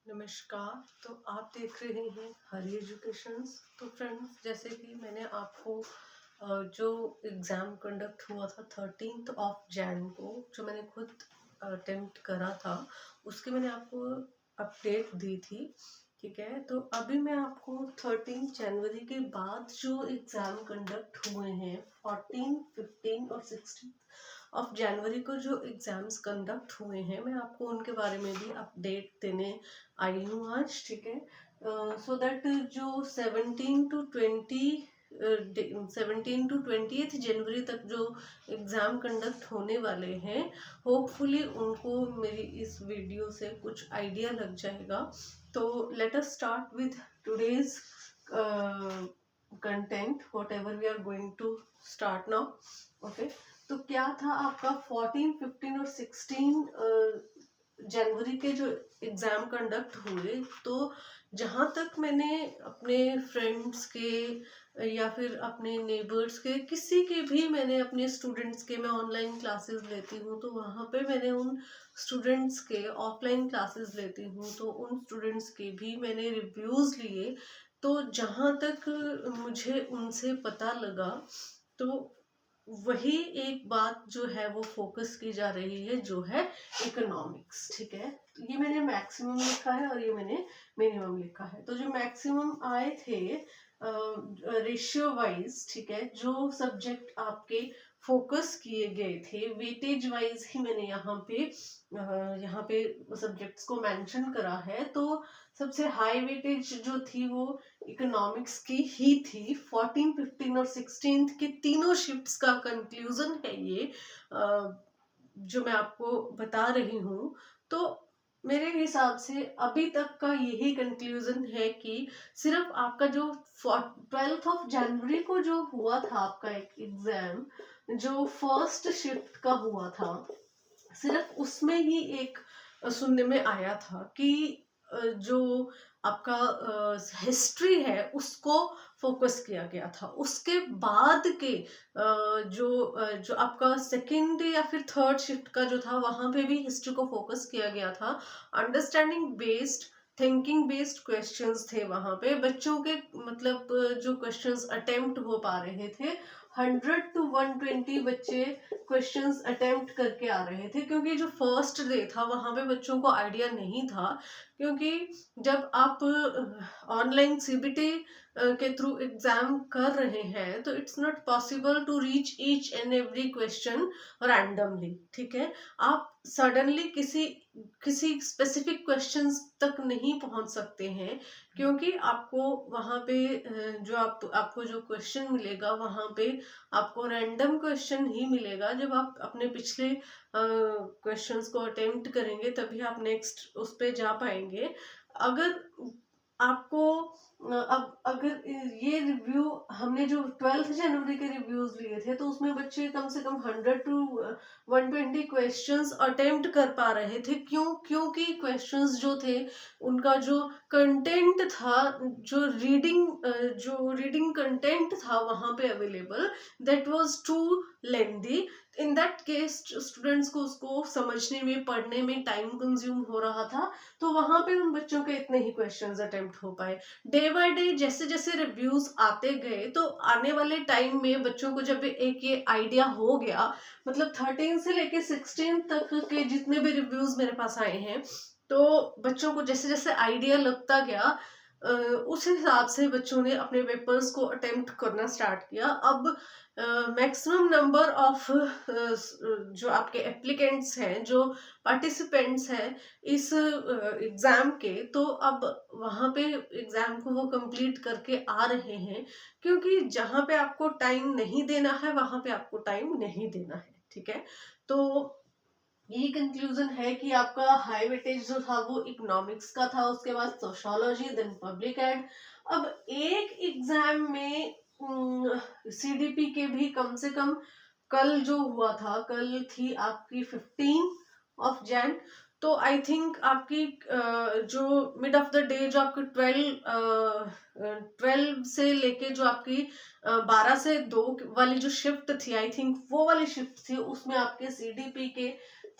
नमस्कार। तो आप देख रहे हैं हरी एजुकेशंस। तो फ्रेंड्स, जैसे कि मैंने आपको जो एग्ज़ाम कंडक्ट हुआ था 13th ऑफ जैन को, जो मैंने खुद अटेम्प्ट करा था, उसकी मैंने आपको अपडेट दी थी। ठीक है, तो अभी मैं आपको 13 जनवरी के बाद जो एग्ज़ाम कंडक्ट हुए हैं 14, 15 और 16 ऑफ जनवरी को जो एग्ज़ाम्स कंडक्ट हुए हैं, मैं आपको उनके बारे में भी अपडेट देने आई हूँ आज। ठीक है, सो दैट जो 17 टू 20 जनवरी तक जो एग्ज़ाम कंडक्ट होने वाले हैं, होपफुली उनको मेरी इस वीडियो से कुछ आइडिया लग जाएगा। तो let us start with today's content, whatever we are going to start now. Okay, तो क्या था आपका 14, 15 और 16 जनवरी के जो एग्ज़ाम कंडक्ट हुए, तो जहाँ तक मैंने अपने फ्रेंड्स के या फिर अपने नेबर्स के, किसी के भी, मैंने अपने स्टूडेंट्स के, मैं ऑनलाइन क्लासेस लेती हूँ तो वहाँ पे मैंने उन स्टूडेंट्स के, ऑफलाइन क्लासेस लेती हूँ तो उन स्टूडेंट्स के भी मैंने रिव्यूज़ लिए। तो जहाँ तक मुझे उनसे पता लगा, तो वही एक बात जो है वो फोकस की जा रही है, जो है इकोनॉमिक्स। ठीक है, तो ये मैंने मैक्सिमम लिखा है और ये मैंने मिनिमम लिखा है। तो जो मैक्सिमम आए थे रेशियो वाइज, ठीक है, जो सब्जेक्ट आपके फोकस किए गए थे वेटेज वाइज ही मैंने यहाँ पे सब्जेक्ट्स को मेंशन करा है। तो सबसे हाई वेटेज जो थी वो इकोनॉमिक्स की ही थी। 14, 15 और 16 के तीनों शिफ्ट्स का कंक्लूजन है ये, जो मैं आपको बता रही हूँ। तो मेरे हिसाब से अभी तक का यही कंक्लूजन है कि सिर्फ आपका जो 12th ऑफ जनवरी को जो हुआ था आपका एक एग्जाम, जो फर्स्ट शिफ्ट का हुआ था, सिर्फ उसमें ही एक सुनने में आया था कि जो आपका हिस्ट्री है उसको फोकस किया गया था। उसके बाद के जो आपका सेकेंड या फिर थर्ड शिफ्ट का जो था, वहां पे भी हिस्ट्री को फोकस किया गया था। Understanding based, thinking based questions थे वहां पे। बच्चों के मतलब जो क्वेश्चंस अटेम्प्ट हो पा रहे थे, 100 to 120 बच्चे क्वेश्चंस अटेम्प्ट करके आ रहे थे, क्योंकि जो फर्स्ट डे था वहां पे बच्चों को आइडिया नहीं था। क्योंकि जब आप ऑनलाइन सीबीटी के थ्रू एग्जाम कर रहे हैं, तो it's not possible to reach each and every question randomly. ठीक है, आप सडनली किसी स्पेसिफिक क्वेश्चंस तक नहीं पहुंच सकते हैं, क्योंकि आपको वहां पे जो आपको जो क्वेश्चन मिलेगा, वहां पे आपको रैंडम क्वेश्चन ही मिलेगा। जब आप अपने पिछले क्वेश्चंस को अटेम्प्ट करेंगे तभी आप नेक्स्ट उस पे जा पाएंगे। अगर आपको अब अगर ये रिव्यू, हमने जो 12th जनवरी के रिव्यूज लिए थे, तो उसमें बच्चे कम से कम 100 टू 120 क्वेश्चंस अटेम्प्ट कर पा रहे थे। क्योंकि क्वेश्चंस जो थे, उनका जो कंटेंट था, जो रीडिंग कंटेंट था वहां पे available, that was too lengthy. In that case students को उसको समझने में, पढ़ने में टाइम कंज्यूम हो रहा था, तो वहां पे उन बच्चों के इतने ही क्वेश्चंस अटेम्प्ट हो पाए। डे बाय डे जैसे जैसे रिव्यूज आते गए, तो आने वाले टाइम में बच्चों को जब एक ये आइडिया हो गया, मतलब 13 से लेके 16 तक के जितने भी रिव्यूज मेरे पास आए हैं, तो बच्चों को जैसे जैसे आइडिया लगता गया, उस हिसाब से बच्चों ने अपने पेपर्स को अटेम्प्ट करना स्टार्ट किया। अब मैक्सिमम नंबर ऑफ जो आपके एप्लीकेंट्स हैं, जो पार्टिसिपेंट्स हैं इस एग्जाम के, तो अब वहां पे एग्जाम को वो कंप्लीट करके आ रहे हैं। क्योंकि जहां पे आपको टाइम नहीं देना है, वहां पे आपको टाइम नहीं देना है। ठीक है, तो यही कंक्लूजन है कि आपका हाई वेटेज जो था वो इकोनॉमिक्स का था, उसके बाद सोशोलॉजी, देन पब्लिक एड। अब एक एग्जाम में सीडीपी के भी कम से कम, कल जो हुआ था, कल थी आपकी 15 ऑफ जैन, तो आई थिंक आपकी जो मिड ऑफ द डे, जो आपकी 12 से लेके जो आपकी 12 से 2 वाली जो शिफ्ट थी, आई थिंक वो वाली शिफ्ट थी, उसमें आपके सीडीपी के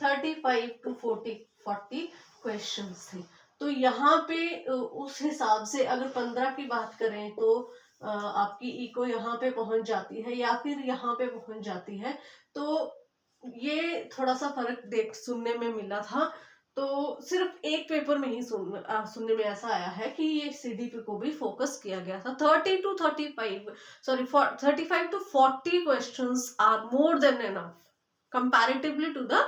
35 to 40 क्वेश्चंस थे। तो यहाँ पे उस हिसाब से अगर 15 की बात करें तो आपकी इको यहाँ पे पहुंच जाती है या फिर यहाँ पे पहुंच जाती है। तो ये थोड़ा सा फर्क सुनने में मिला था। तो सिर्फ एक पेपर में ही सुनने में ऐसा आया है कि ये सीडीपी को भी फोकस किया गया था। 30 to 35 sorry 35 to 40 questions are more than enough comparatively to the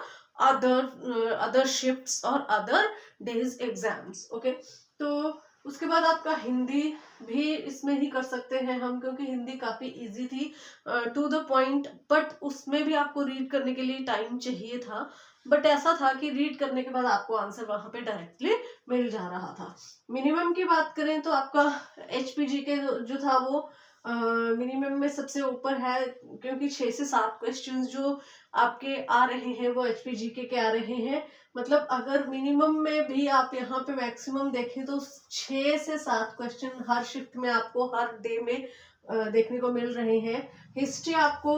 other shifts और other days exams। ओके, तो उसके बाद आपका हिंदी भी इसमें ही कर सकते हैं हम, क्योंकि हिंदी काफी इजी थी, टू द पॉइंट, बट उसमें भी आपको रीड करने के लिए टाइम चाहिए था। बट ऐसा था कि रीड करने के बाद आपको आंसर वहां पे डायरेक्टली मिल जा रहा था। मिनिमम की बात करें तो आपका एचपीजी के जो था वो मिनिमम में सबसे ऊपर है, क्योंकि 6 से 7 क्वेश्चंस जो आपके आ रहे हैं वो एचपीजी के आ रहे हैं। मतलब अगर मिनिमम में भी आप यहाँ पे मैक्सिमम देखें तो 6 से 7 क्वेश्चन हर शिफ्ट में आपको हर डे में देखने को मिल रहे हैं। हिस्ट्री आपको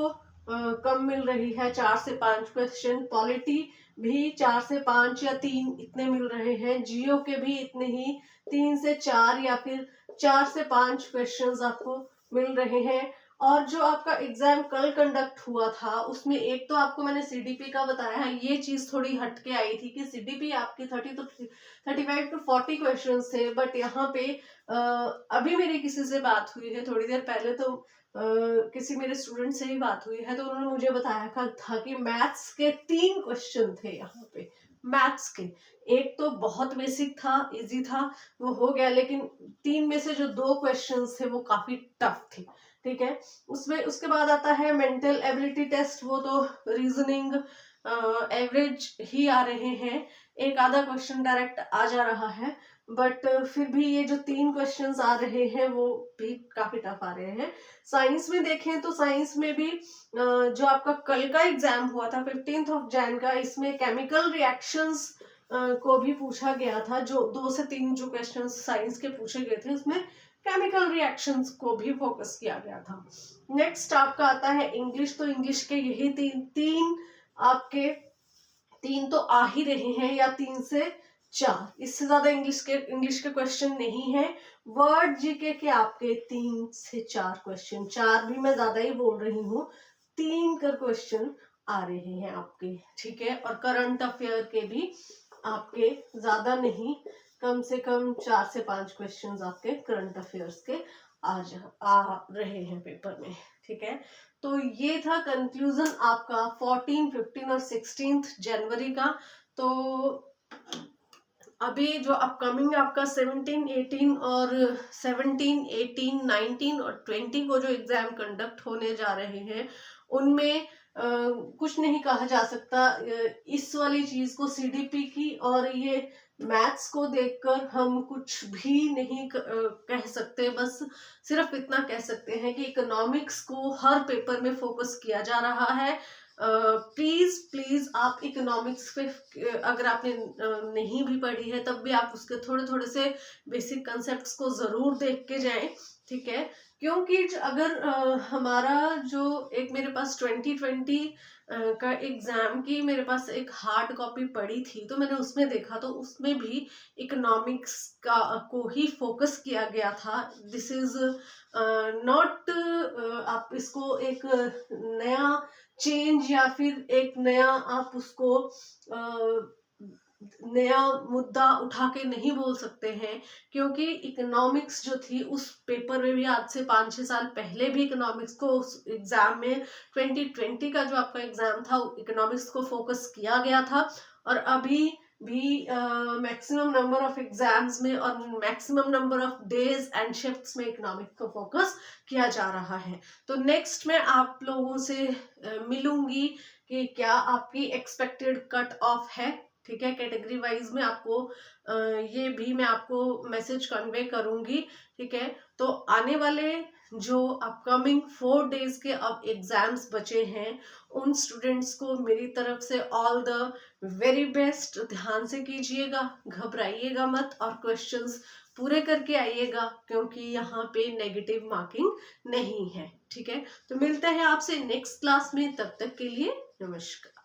कम मिल रही है, 4 से 5 क्वेश्चन। पॉलिटी भी 4 से 5 या 3 इतने मिल रहे हैं। जियो के भी इतने ही 3 से 4 या फिर 4 से 5 क्वेश्चंस आपको मिल रहे हैं। और जो आपका एग्जाम कल कंडक्ट हुआ था उसमें एक तो आपको मैंने सीडीपी का बताया है, ये चीज थोड़ी हटके आई थी कि सीडीपी आपकी 35 to 40 क्वेश्चंस थे। बट यहाँ पे अभी मेरी किसी से बात हुई है थोड़ी देर पहले, तो किसी मेरे स्टूडेंट से ही बात हुई है, तो उन्होंने मुझे बताया था कि मैथ्स के 3 क्वेश्चन थे यहाँ पे। मैथ्स के एक तो बहुत बेसिक था, इजी था, वो हो गया, लेकिन 3 में से जो 2 क्वेश्चंस थे वो काफी टफ थे। ठीक है, उसमें उसके बाद आता है मेंटल एबिलिटी टेस्ट, वो तो रीजनिंग एवरेज ही आ रहे हैं, एक आधा क्वेश्चन डायरेक्ट आ जा रहा है। बट फिर भी ये जो 3 क्वेश्चंस आ रहे हैं वो भी काफी टफ आ रहे हैं। साइंस में देखें तो साइंस में भी जो आपका कल का एग्जाम हुआ था 15 जनवरी का, इसमें केमिकल रिएक्शंस को भी पूछा गया था। जो 2 से 3 जो क्वेश्चन साइंस के पूछे गए थे उसमें केमिकल रिएक्शंस को भी फोकस किया गया था। नेक्स्ट आपका आता है इंग्लिश, तो इंग्लिश के यही तीन आपके 3 तो आ ही रहे हैं, या 3 से 4, इससे ज्यादा इंग्लिश के क्वेश्चन नहीं है। वर्ड जीके के आपके 3 से 4 क्वेश्चन, 4 भी मैं ज्यादा ही बोल रही हूँ, 3 कर क्वेश्चन आ रहे हैं आपके। ठीक है, और करंट अफेयर के भी आपके ज्यादा नहीं, कम से कम 4 से 5 क्वेश्चंस आपके करंट अफेयर्स के आ रहे हैं पेपर में। ठीक है, तो ये था कंक्लूजन आपका 14, 15 और 16 जनवरी का। तो अभी जो अपकमिंग आपका 17, 18 और 17, 18, 19 और 20 को जो एग्जाम कंडक्ट होने जा रहे हैं उनमें कुछ नहीं कहा जा सकता। इस वाली चीज को सीडीपी की और ये मैथ्स को देखकर हम कुछ भी नहीं कह सकते। बस सिर्फ इतना कह सकते हैं कि इकोनॉमिक्स को हर पेपर में फोकस किया जा रहा है। प्लीज प्लीज आप इकोनॉमिक्स पे अगर आपने नहीं भी पढ़ी है तब भी आप उसके थोड़े थोड़े से बेसिक कंसेप्ट्स को जरूर देख के जाएं। ठीक है, क्योंकि अगर हमारा जो एक मेरे पास 2020 का एग्जाम की मेरे पास एक हार्ड कॉपी पड़ी थी, तो मैंने उसमें देखा तो उसमें भी इकोनॉमिक्स का को ही फोकस किया गया था। दिस इज नॉट, आप इसको एक नया चेंज या फिर एक नया आप उसको नया मुद्दा उठा के नहीं बोल सकते हैं, क्योंकि इकोनॉमिक्स जो थी उस पेपर में भी आज से 5-6 साल पहले भी इकोनॉमिक्स को उस एग्जाम में 2020 का जो आपका एग्जाम था इकोनॉमिक्स को फोकस किया गया था। और अभी भी मैक्सिमम नंबर ऑफ एग्जाम्स में और maximum number of days and shifts में इकोनॉमिक्स को फोकस किया जा रहा है। तो नेक्स्ट मैं आप लोगों से मिलूंगी कि क्या आपकी एक्सपेक्टेड कट ऑफ है। ठीक है, कैटेगरी वाइज में आपको ये भी मैं आपको मैसेज कन्वे करूंगी। ठीक है, तो आने वाले जो अपकमिंग 4 डेज के अब एग्जाम्स बचे हैं उन स्टूडेंट्स को मेरी तरफ से ऑल द वेरी बेस्ट। ध्यान से कीजिएगा, घबराइएगा मत और क्वेश्चंस पूरे करके आइएगा, क्योंकि यहाँ पे नेगेटिव मार्किंग नहीं है। ठीक है, तो मिलते हैं आपसे नेक्स्ट क्लास में, तब तक के लिए नमस्कार।